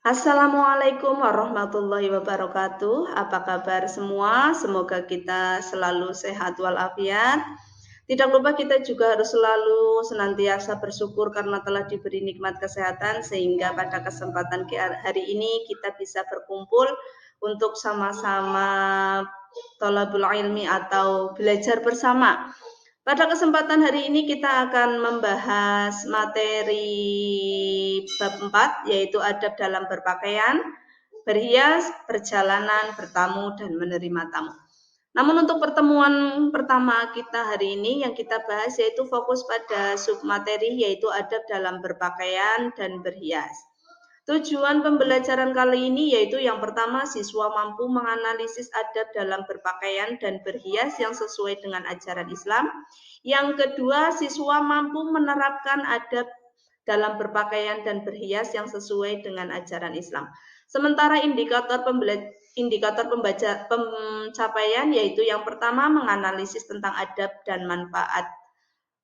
Assalamualaikum warahmatullahi wabarakatuh. Apa kabar semua? Semoga kita selalu sehat walafiat. Tidak lupa kita juga harus selalu senantiasa bersyukur karena telah diberi nikmat kesehatan sehingga pada kesempatan hari ini kita bisa berkumpul untuk sama-sama thalabul ilmi atau belajar bersama. Pada kesempatan hari ini kita akan membahas materi bab 4 yaitu adab dalam berpakaian, berhias, perjalanan, bertamu, dan menerima tamu. Namun untuk pertemuan pertama kita hari ini yang kita bahas yaitu fokus pada submateri yaitu adab dalam berpakaian dan berhias. Tujuan pembelajaran kali ini yaitu yang pertama, siswa mampu menganalisis adab dalam berpakaian dan berhias yang sesuai dengan ajaran Islam. Yang kedua, siswa mampu menerapkan adab dalam berpakaian dan berhias yang sesuai dengan ajaran Islam. Sementara indikator pencapaian yaitu yang pertama, menganalisis tentang adab dan manfaat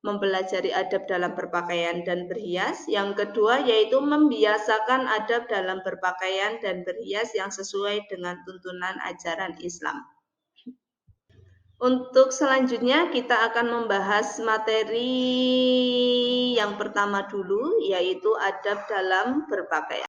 mempelajari adab dalam berpakaian dan berhias. Yang kedua yaitu membiasakan adab dalam berpakaian dan berhias yang sesuai dengan tuntunan ajaran Islam. Untuk selanjutnya kita akan membahas materi yang pertama dulu yaitu adab dalam berpakaian.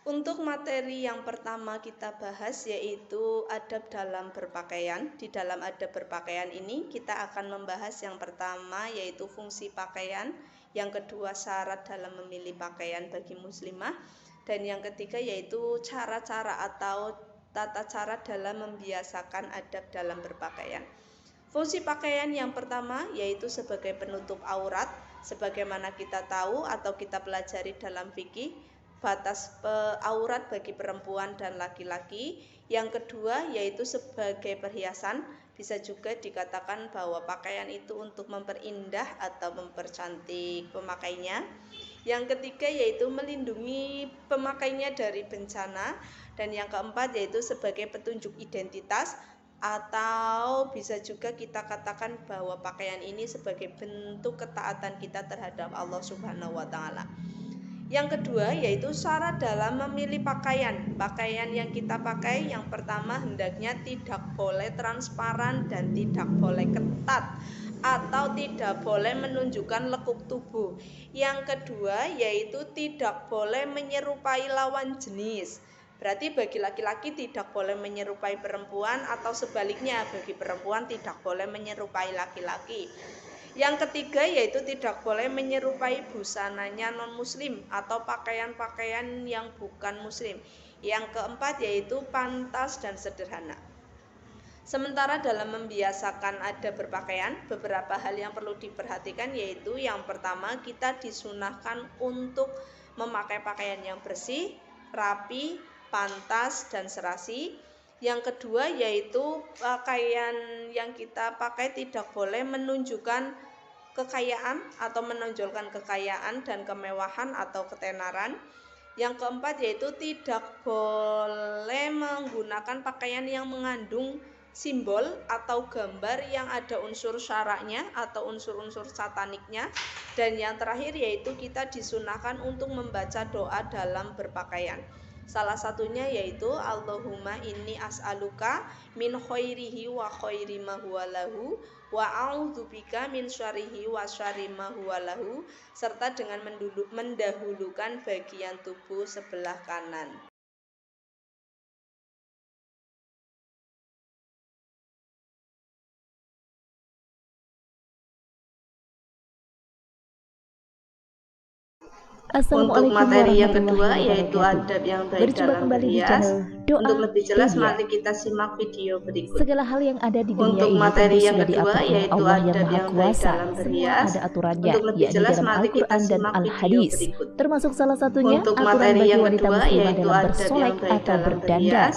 Untuk materi yang pertama kita bahas yaitu adab dalam berpakaian. Di dalam adab berpakaian ini kita akan membahas yang pertama yaitu fungsi pakaian, yang kedua syarat dalam memilih pakaian bagi muslimah, dan yang ketiga yaitu cara-cara atau tata cara dalam membiasakan adab dalam berpakaian. Fungsi pakaian yang pertama yaitu sebagai penutup aurat, sebagaimana kita tahu atau kita pelajari dalam fikih, batas aurat bagi perempuan dan laki-laki. Yang kedua yaitu sebagai perhiasan, bisa juga dikatakan bahwa pakaian itu untuk memperindah atau mempercantik pemakainya. Yang ketiga yaitu melindungi pemakainya dari bencana, dan yang keempat yaitu sebagai petunjuk identitas, atau bisa juga kita katakan bahwa pakaian ini sebagai bentuk ketaatan kita terhadap Allah Subhanahu wa taala. Yang kedua yaitu syarat dalam memilih pakaian. Pakaian yang kita pakai yang pertama hendaknya tidak boleh transparan dan tidak boleh ketat atau tidak boleh menunjukkan lekuk tubuh. Yang kedua yaitu tidak boleh menyerupai lawan jenis. Berarti bagi laki-laki tidak boleh menyerupai perempuan atau sebaliknya bagi perempuan tidak boleh menyerupai laki-laki. Yang ketiga yaitu tidak boleh menyerupai busananya non-muslim atau pakaian-pakaian yang bukan muslim. Yang keempat yaitu pantas dan sederhana. Sementara dalam membiasakan adab berpakaian, beberapa hal yang perlu diperhatikan yaitu yang pertama, kita disunahkan untuk memakai pakaian yang bersih, rapi, pantas, dan serasi. Yang kedua yaitu pakaian yang kita pakai tidak boleh menunjukkan kekayaan atau menonjolkan kekayaan dan kemewahan atau ketenaran. Yang keempat yaitu tidak boleh menggunakan pakaian yang mengandung simbol atau gambar yang ada unsur syaraknya atau unsur-unsur sataniknya. Dan yang terakhir yaitu kita disunahkan untuk membaca doa dalam berpakaian. Salah satunya yaitu Allahumma inni as'aluka min khairihi wa khairi ma huwa lahu wa a'udzubika min syarrihi wa syarri ma huwa lahu, serta dengan mendahulukan bagian tubuh sebelah kanan. Untuk materi yang kedua yaitu adab yang baik dalam berhias. Untuk lebih jelas mari kita simak video berikut. Segala hal yang ada di dunia untuk ini materi yang sudah kedua diatur yaitu Allah adab yang Maha yang baik Kuasa. dalam berhias. Semua ada aturannya, Untuk lebih yakni jelas dalam mari kita Al-Quran dan simak video Al-Hadis. berikut. Termasuk salah satunya Untuk aturan materi bagi yang wanita kedua muslimah yaitu dalam adab bersolek yang baik atau dalam berdandan. berhias.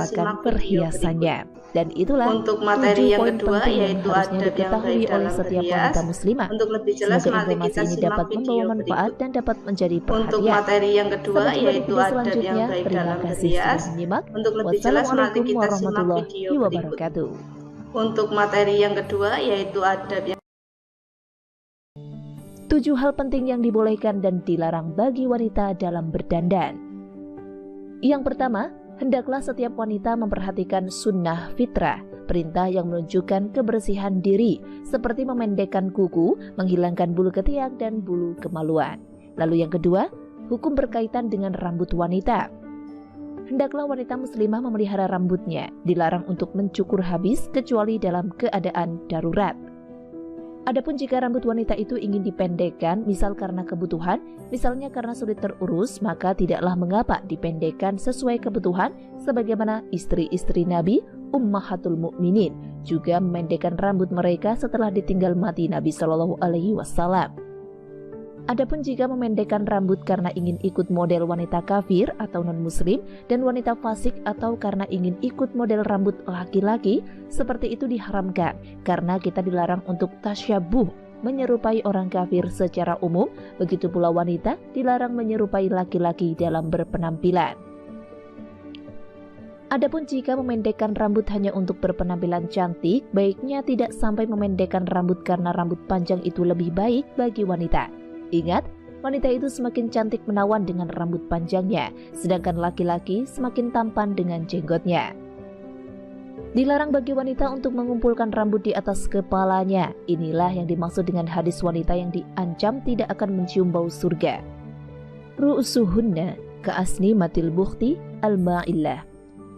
kita menampakkan simak video berikut. perhiasannya. Dan itulah Untuk materi 7 yang poin kedua penting yang yaitu harusnya adab yang diketahui baik oleh dalam setiap berhias. wanita muslimah. Untuk lebih jelas Semoga mari informasi kita ini simak dapat membawa video manfaat berikut. dan dapat menjadi Untuk perhatian. materi yang kedua Sampai jumpa di yaitu video adab yang selanjutnya. baik Terima dalam kasih berhias. sudah menyimak. Untuk lebih jelas mari Wassalamualaikum kita simak warahmatullahi video berikut. wabarakatuh. Untuk materi yang kedua yaitu adab yang 7 hal penting yang dibolehkan dan dilarang bagi wanita dalam berdandan. Yang pertama, hendaklah setiap wanita memperhatikan sunnah fitrah, perintah yang menunjukkan kebersihan diri, seperti memendekkan kuku, menghilangkan bulu ketiak, dan bulu kemaluan. Lalu yang kedua, hukum berkaitan dengan rambut wanita. Hendaklah wanita muslimah memelihara rambutnya, dilarang untuk mencukur habis kecuali dalam keadaan darurat. Adapun jika rambut wanita itu ingin dipendekkan, misal karena kebutuhan, misalnya karena sulit terurus, maka tidaklah mengapa dipendekkan sesuai kebutuhan, sebagaimana istri-istri Nabi, Ummahatul Mukminin, juga memendekkan rambut mereka setelah ditinggal mati Nabi Shallallahu Alaihi Wasallam. Adapun jika memendekkan rambut karena ingin ikut model wanita kafir atau non-muslim dan wanita fasik atau karena ingin ikut model rambut laki-laki, seperti itu diharamkan karena kita dilarang untuk tasyabuh, menyerupai orang kafir secara umum, begitu pula wanita dilarang menyerupai laki-laki dalam berpenampilan. Adapun jika memendekkan rambut hanya untuk berpenampilan cantik, baiknya tidak sampai memendekkan rambut karena rambut panjang itu lebih baik bagi wanita. Ingat, wanita itu semakin cantik menawan dengan rambut panjangnya, sedangkan laki-laki semakin tampan dengan jenggotnya. Dilarang bagi wanita untuk mengumpulkan rambut di atas kepalanya. Inilah yang dimaksud dengan hadis wanita yang diancam tidak akan mencium bau surga. Ru'usuhunna ka'asni matil bukhti al-ma'illah.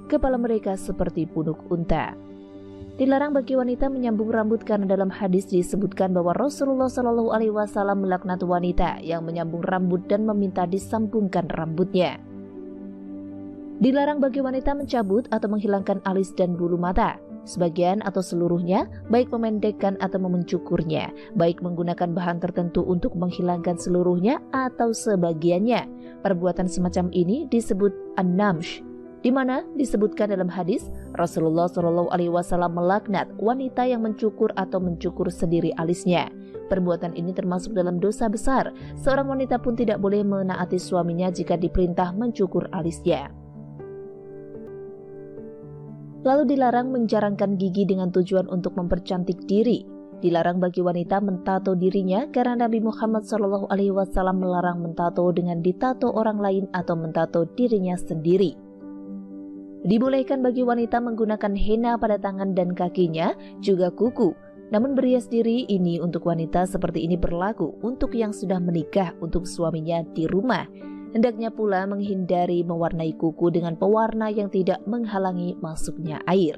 Kepala mereka seperti punuk unta. Dilarang bagi wanita menyambung rambut karena dalam hadis disebutkan bahwa Rasulullah Shallallahu Alaihi Wasallam melaknat wanita yang menyambung rambut dan meminta disambungkan rambutnya. Dilarang bagi wanita mencabut atau menghilangkan alis dan bulu mata, sebagian atau seluruhnya, baik memendekkan atau mencukurnya, baik menggunakan bahan tertentu untuk menghilangkan seluruhnya atau sebagiannya. Perbuatan semacam ini disebut an-namsh, di mana disebutkan dalam hadis Rasulullah Shallallahu Alaihi Wasallam melaknat wanita yang mencukur atau mencukur sendiri alisnya. Perbuatan ini termasuk dalam dosa besar. Seorang wanita pun tidak boleh menaati suaminya jika diperintah mencukur alisnya. Lalu dilarang menjarangkan gigi dengan tujuan untuk mempercantik diri. Dilarang bagi wanita mentato dirinya karena Nabi Muhammad Shallallahu Alaihi Wasallam melarang mentato dengan ditato orang lain atau mentato dirinya sendiri. Dibolehkan bagi wanita menggunakan henna pada tangan dan kakinya, juga kuku. Namun berhias diri ini untuk wanita seperti ini berlaku untuk yang sudah menikah untuk suaminya di rumah. Hendaknya pula menghindari mewarnai kuku dengan pewarna yang tidak menghalangi masuknya air.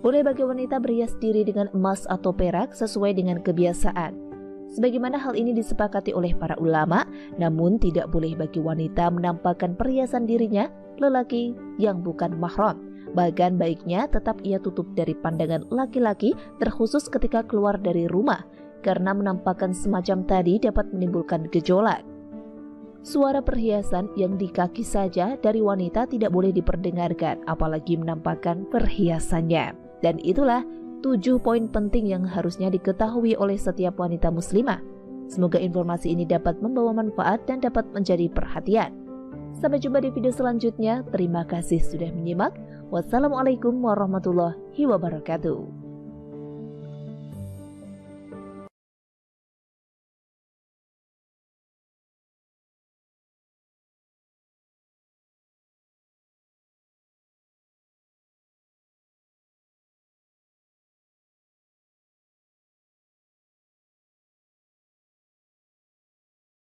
Boleh bagi wanita berhias diri dengan emas atau perak sesuai dengan kebiasaan. Sebagaimana hal ini disepakati oleh para ulama, namun tidak boleh bagi wanita menampakkan perhiasan dirinya lelaki yang bukan mahram. Bahkan baiknya tetap ia tutup dari pandangan laki-laki, terkhusus ketika keluar dari rumah, karena menampakkan semacam tadi dapat menimbulkan gejolak. Suara perhiasan yang di kaki saja dari wanita tidak boleh diperdengarkan, apalagi menampakkan perhiasannya. Dan itulah 7 poin penting yang harusnya diketahui oleh setiap wanita muslimah. Semoga informasi ini dapat membawa manfaat dan dapat menjadi perhatian. Sampai jumpa di video selanjutnya. Terima kasih sudah menyimak. Wassalamualaikum warahmatullahi wabarakatuh.